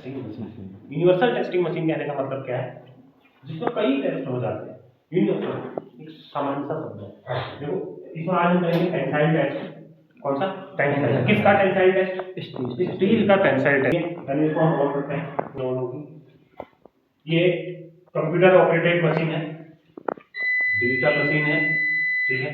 Testing machine. Universal testing machine कहने का मतलब क्या है? जिसमें कई टेस्ट हो जाते हैं। यूनिवर्सल एक सामान्य सा शब्द है। देखो इसमें आज हम करेंगे टेंसाइल टेस्ट। कौन सा? टेंसाइल। किसका टेंसाइल टेस्ट? स्टील का टेंसाइल टेस्ट। पहले इसको हम ऑन करते हैं। ये कंप्यूटर ऑपरेटेड मशीन है, डिजिटल मशीन है, ठीक है।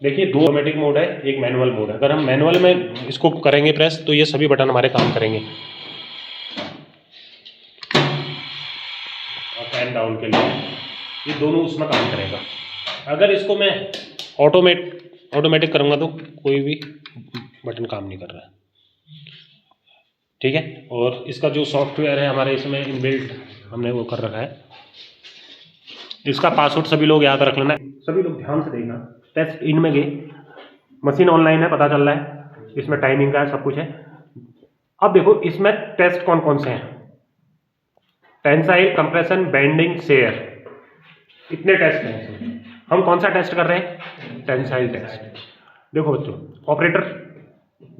देखिए दो ऑटोमेटिक मोड है, एक मैनुअल मोड है। अगर हम मैनुअल में इसको करेंगे प्रेस तो ये सभी बटन हमारे काम करेंगे अप एंड डाउन के लिए, ये दोनों उसमें काम करेगा। अगर इसको मैं ऑटोमेटिक करूँगा तो कोई भी बटन काम नहीं कर रहा है, ठीक है। और इसका जो सॉफ्टवेयर है हमारे इसमें इनबिल्ट हमने वो कर रखा है। इसका पासवर्ड सभी लोग याद रख लेना। सभी लोग ध्यान से देखना। टेस्ट इन में गए, मशीन ऑनलाइन है, पता चल रहा है, इसमें टाइमिंग का है, सब कुछ है। अब देखो इसमें टेस्ट कौन कौन से हैं? टेंसाइल, कंप्रेशन, बेंडिंग, शेयर, इतने टेस्ट हैं इसमें। हम कौन सा टेस्ट कर रहे हैं? Tensile test. देखो बच्चों, ऑपरेटर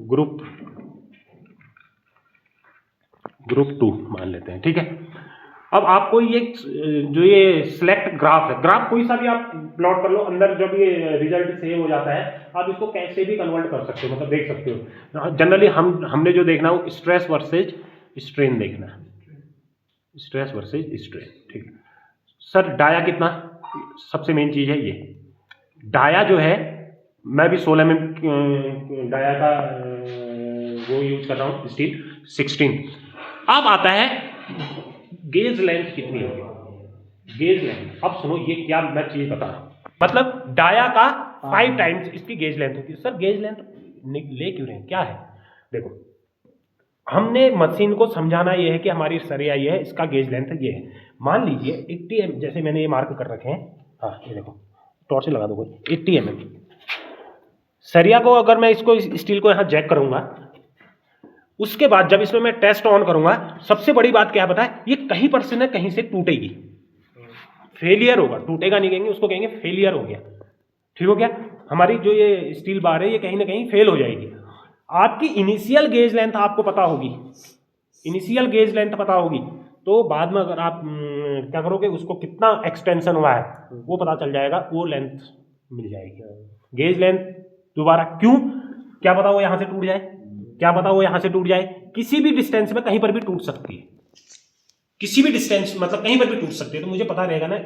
ग्रुप 2 मान लेते हैं, ठीक है। अब आपको ये जो ये सिलेक्ट ग्राफ है, ग्राफ कोई सा भी आप प्लॉट कर लो, अंदर जब ये रिजल्ट सेव हो जाता है आप इसको कैसे भी कन्वर्ट कर सकते हो, मतलब देख सकते हो। जनरली हमने जो देखना हो स्ट्रेस वर्सेज स्ट्रेन देखना है, स्ट्रेस वर्सेज स्ट्रेन, ठीक है। सर डाया कितना? सबसे मेन चीज है ये डाया जो है, मैं भी 16 mm डाया का वो यूज कर रहा हूँ, स्टील 16। अब आता है गेज लेंथ कितनी होगी? Gauge length. अब सुनो ये क्या मैं चीज बता रहा हूँ, मतलब डाया का 5 टाइम्स इसकी गेज लेंथ होती है। सर गेज लेंथ ले क्यों रहे हैं, क्या है? देखो हमने मशीन को समझाना ये है कि हमारी सरिया ये है, इसका गेज लेंथ ये है। मान लीजिए 80 mm, जैसे मैंने ये मार्क कर रखे हैं, हाँ ये देखो, टॉर्च लगा दो कोई, 80 mm सरिया को अगर मैं इसको स्टील को यहाँ जैक करूंगा, उसके बाद जब इसमें मैं टेस्ट ऑन करूंगा, सबसे बड़ी बात क्या है पता है? ये कहीं पर से न कहीं से टूटेगी, फेलियर होगा। टूटेगा नहीं कहेंगे, उसको कहेंगे फेलियर हो गया, ठीक हो गया। हमारी जो ये स्टील बार है ये कहीं ना कहीं फेल हो जाएगी। आपकी इनिशियल गेज लेंथ आपको पता होगी, इनिशियल गेज लेंथ पता होगी, तो बाद में अगर आप क्या करोगे, उसको कितना एक्सटेंशन हुआ है वो पता चल जाएगा, वो लेंथ मिल जाएगी। गेज लेंथ दोबारा क्यों? क्या पता वो यहां से टूट जाए, क्या पता वो यहां से टूट जाए, किसी भी डिस्टेंस में कहीं पर भी टूट सकती है, किसी भी डिस्टेंस मतलब कहीं पर भी टूट सकती है। तो मुझे पता रहेगा ना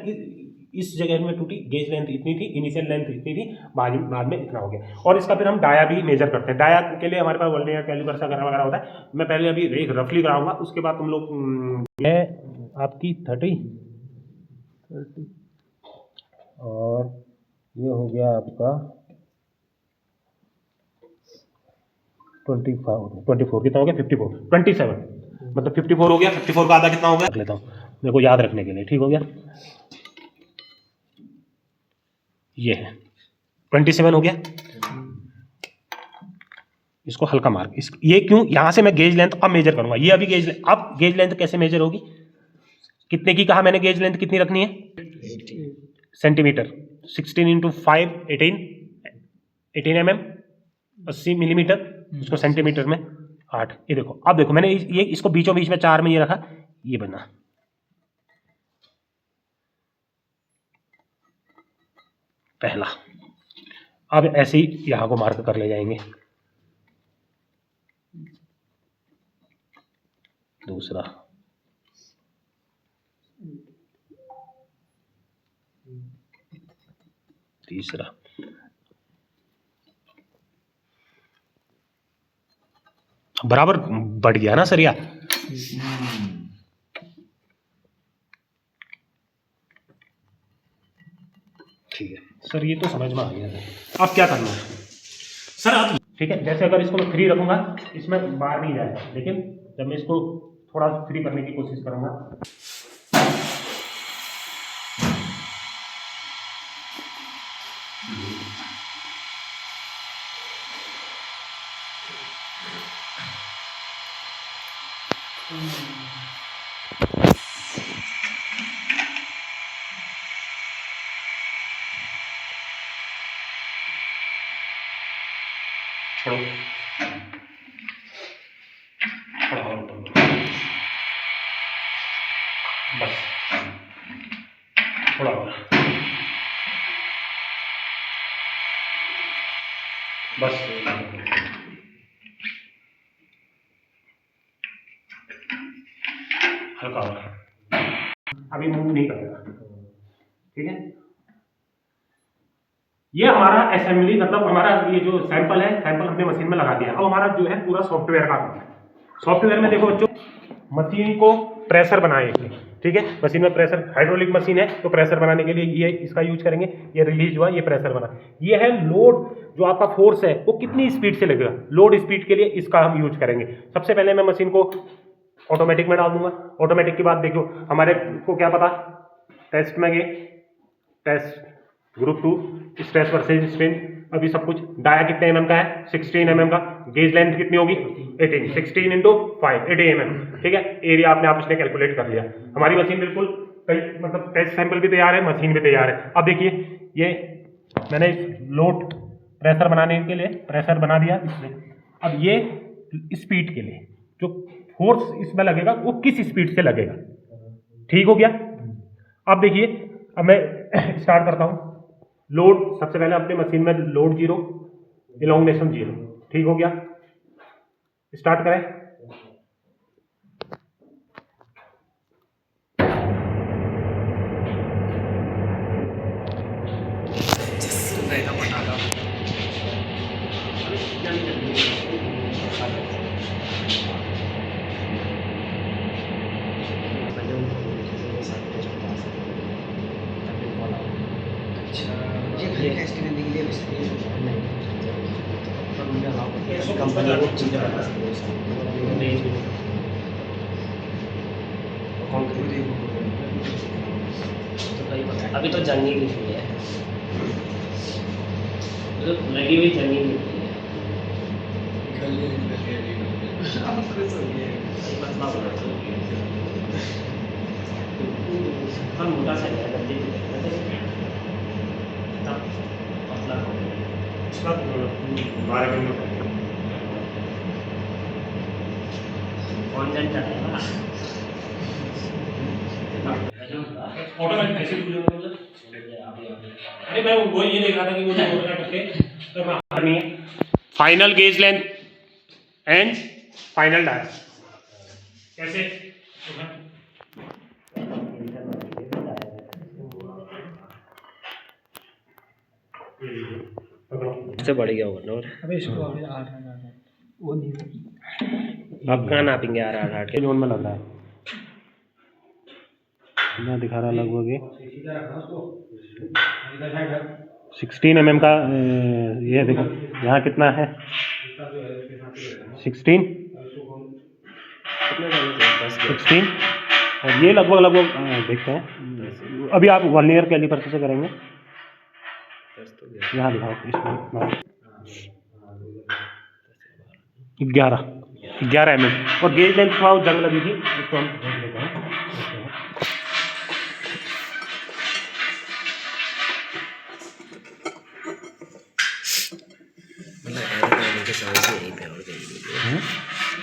इस जगह में टूटी, गेज लेंथ इतनी थी, इनिशियल लेंथ इतनी थी, बाद में इतना हो गया। और इसका फिर हम डाया भी मेजर करते हैं। डाया के लिए हमारे पास वर्नियर कैलिपर्स वगैरह होता है। मैं पहले अभी एक रफली कराऊंगा, उसके बाद तुम लोग है आपकी 30 और ये हो गया आपका 24 कितना हो गया? 54 27, मतलब 54 हो गया। 54 का आधा कितना हो गया रख लेता हूँ मेरे को याद रखने के लिए, ठीक हो गया। ये है 27 हो गया। इसको हल्का मार्क, ये क्यों? यहां से मैं गेज लेंथ अब मेजर करूंगा, ये अभी गेज लेंथ, अब गेज लेंथ कैसे मेजर होगी? कितने की कहा मैंने गेज लेंथ कितनी रखनी है? सेंटीमीटर। 16 इंटू 5 18 mm, 80 मिलीमीटर, उसको सेंटीमीटर में 8। ये देखो, अब देखो मैंने ये इसको बीचों बीच में 4 में ये रखा, ये बना पहला। अब ऐसे ही यहां को मार्क कर ले जाएंगे, दूसरा, तीसरा, बराबर बढ़ गया ना सरिया। ठीक है सर, ये तो समझ में आ गया है। अब क्या करना है सर? आप ठीक है, जैसे अगर इसको मैं फ्री रखूंगा इसमें बाहर नहीं जाएगा, लेकिन जब मैं इसको थोड़ा फ्री करने की कोशिश करूंगा, छोड़ो, थोड़ा और ऊपर लो। बस थोड़ा और, बस हल्का और, अभी मूव नहीं करेगा। ठीक है, ये हमारा असेंबली, मतलब हमारा ये जो सैंपल है, सैंपल हमने मशीन में लगा दिया। अब हमारा जो है पूरा सॉफ्टवेयर का काम है। सॉफ्टवेयर में देखो बच्चों, मशीन को प्रेशर बनाए, ठीक है, मशीन में प्रेशर, हाइड्रोलिक मशीन है तो प्रेशर बनाने के लिए ये इसका यूज करेंगे। ये रिलीज हुआ, ये प्रेशर बना। ये है लोड, जो आपका फोर्स है वो कितनी स्पीड से लगेगा, लोड स्पीड के लिए इसका हम यूज करेंगे। सबसे पहले मैं मशीन को ऑटोमेटिक में डाल दूंगा। ऑटोमेटिक के बाद देखो हमारे को क्या पता, टेस्ट में गए, test group 2 stress versus strain, अभी सब कुछ। डाया कितने एमएम का है, 16 एमएम का। गेज लेंथ कितनी होगी, 18, 16 इंटू 5, 80 एमएम। ठीक है, एरिया आपने आप इसने कैलकुलेट कर लिया। हमारी मशीन बिल्कुल कई, मतलब टेस्ट सैंपल भी तैयार है, मशीन भी तैयार है। अब देखिए, ये मैंने लोड प्रेशर बनाने के लिए प्रेशर बना दिया इसमें। अब ये स्पीड के लिए जो फोर्स इसमें लगेगा वो किस स्पीड से लगेगा, ठीक हो गया। अब देखिए, अब मैं स्टार्ट करता हूं। लोड, सबसे पहले अपने मशीन में लोड 0, इलोंगेशन 0, ठीक हो गया। स्टार्ट करें। अभी तो जंगी निकली है, तो लगी हुई जंगी निकली है। मोटा सा है, गलती कौन जन चलेगा अरे मैं वो ये देख रहा था कि वो करके तो मैं करनी है final gauge length and final dia कैसे। इससे बढ़ गया होगा और अबे इसको अभी वो नहीं अब कहाँ नापेंगे यार 8 के जोन में लग रहा है, मैं दिखा रहा लगभग 16 एमएम का। ये देखो यहाँ कितना है, 16 और ये लगभग देखते हैं। अभी आप वर्नियर कैलिपर से करेंगे, यहाँ दिखाओ इसमें 11 एमएम और गेज लेंथ थोड़ा जंग लगी थी, इसको हम देख लेते हैं।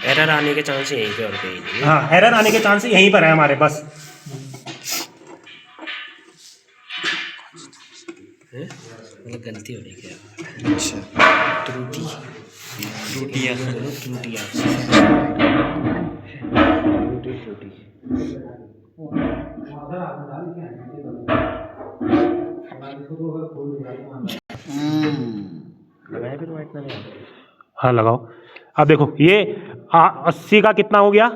एरर आने के चांस यहीं पे और कहीं नहीं। हाँ, एरर आने के चांस यहीं पर है हमारे बस। मतलब गलती हो रही क्या, अच्छा त्रुटियाँ लगाया फिर व्हाइट ना। हाँ लगाओ। अब देखो ये 80 का कितना हो गया,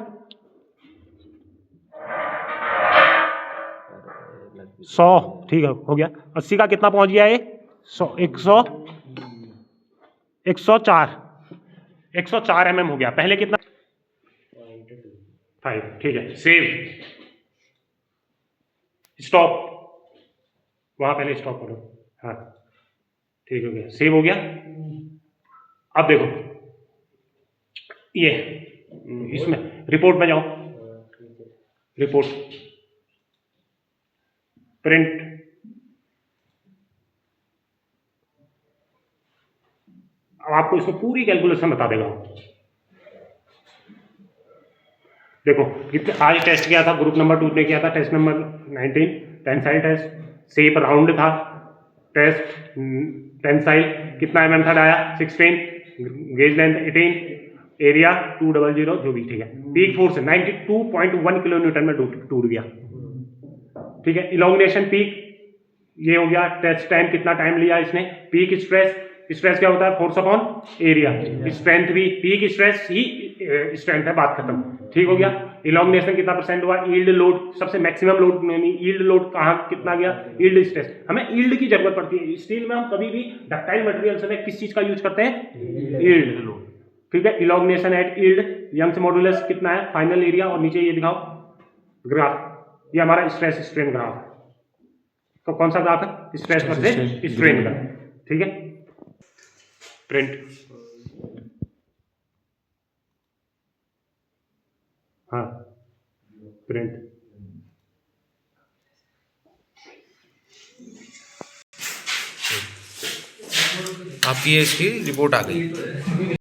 100, ठीक है हो गया। 80 का कितना पहुंच गया ये, 100, 104 एमएम हो गया। पहले कितना, 5, ठीक है। सेव, स्टॉप, वहां पहले स्टॉप करो। हाँ ठीक हो गया, सेव हो गया। अब देखो ये इसमें रिपोर्ट में जाओ, रिपोर्ट, प्रिंट। अब आपको इसको पूरी कैलकुलेशन बता देगा। देखो कितने आज टेस्ट किया था, ग्रुप नंबर 2 ने किया था test number 19 tensile test, shape round था टेस्ट, टेंसाइल कितना mm था डाया 16, गेज लेंथ 18, एरिया 200 जो भी, ठीक है। पीक फोर्स 92.1 किलो न्यूटन में टूट गया, ठीक है। इलॉन्गेशन पीक ये हो गया, टेस्ट टाइम कितना टाइम लिया इसने। पीक स्ट्रेस, स्ट्रेस क्या होता है फोर्स अपॉन एरिया, स्ट्रेंथ भी पीक स्ट्रेस ही स्ट्रेंथ है, बात खत्म, ठीक हो गया। इलॉन्गेशन कितना परसेंट हुआ, यील्ड लोड सबसे मैक्सिमम लोड, यील्ड लोड कहाँ कितना गया, यील्ड स्ट्रेस। हमें यील्ड की जरूरत पड़ती है स्टील में, हम कभी भी डक्टाइल मटेरियल्स में किस चीज का यूज करते हैं, यील्ड लोड, ठीक है। Elongation at yield, Young's modulus कितना है, फाइनल एरिया, और नीचे ये दिखाओ ग्राफ, ये हमारा स्ट्रेस स्ट्रेन ग्राफ है। तो कौन सा ग्राफ है, स्ट्रेस वर्सेस स्ट्रेन का, ठीक है। प्रिंट, हाँ प्रिंट, आपकी ये इसकी रिपोर्ट आ गई।